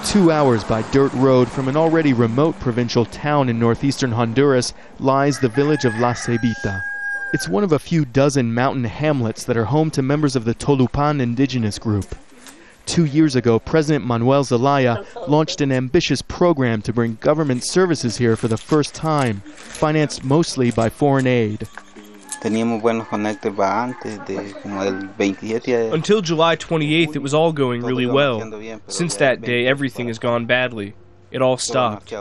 2 hours by dirt road from an already remote provincial town in northeastern Honduras lies the village of La Ceibita. It's one of a few dozen mountain hamlets that are home to members of the Tolupan indigenous group. 2 years ago, President Manuel Zelaya launched an ambitious program to bring government services here for the first time, financed mostly by foreign aid. Until July 28th, it was all going really well. Since that day, everything has gone badly. It all stopped.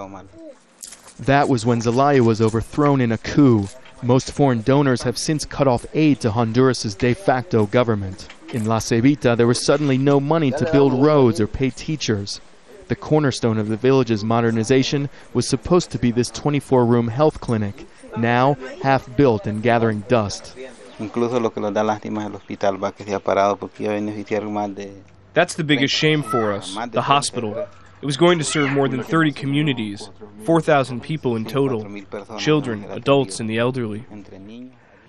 That was when Zelaya was overthrown in a coup. Most foreign donors have since cut off aid to Honduras' de facto government. In La Ceibita, there was suddenly no money to build roads or pay teachers. The cornerstone of the village's modernization was supposed to be this 24-room health clinic, now half-built and gathering dust. That's the biggest shame for us, the hospital. It was going to serve more than 30 communities, 4,000 people in total, children, adults, and the elderly.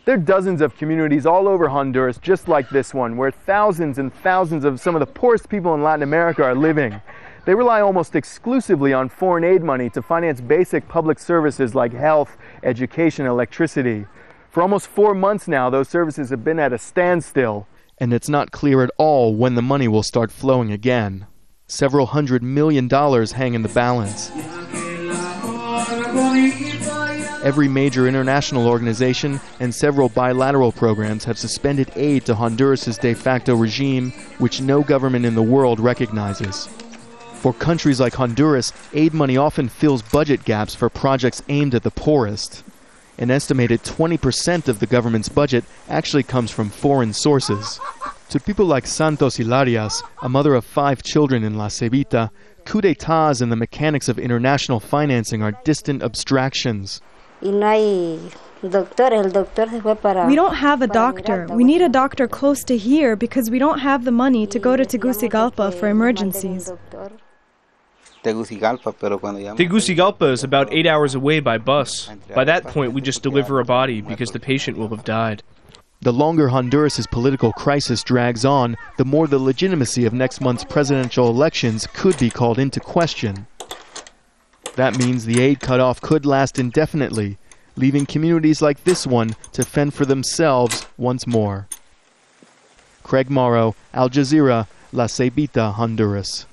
There are dozens of communities all over Honduras just like this one, where thousands and thousands of some of the poorest people in Latin America are living. They rely almost exclusively on foreign aid money to finance basic public services like health, education, and electricity. For almost 4 months now, those services have been at a standstill. And it's not clear at all when the money will start flowing again. Several $100 million hang in the balance. Every major international organization and several bilateral programs have suspended aid to Honduras' de facto regime, which no government in the world recognizes. For countries like Honduras, aid money often fills budget gaps for projects aimed at the poorest. An estimated 20% of the government's budget actually comes from foreign sources. To people like Santos Hilarias, a mother of 5 children in La Ceibita, coup d'etats and the mechanics of international financing are distant abstractions. We don't have a doctor. We need a doctor close to here because we don't have the money to go to Tegucigalpa for emergencies. Tegucigalpa is about 8 hours away by bus. By that point, we just deliver a body because the patient will have died. The longer Honduras' political crisis drags on, the more the legitimacy of next month's presidential elections could be called into question. That means the aid cutoff could last indefinitely, leaving communities like this one to fend for themselves once more. Craig Mauro, Al Jazeera, La Ceibita, Honduras.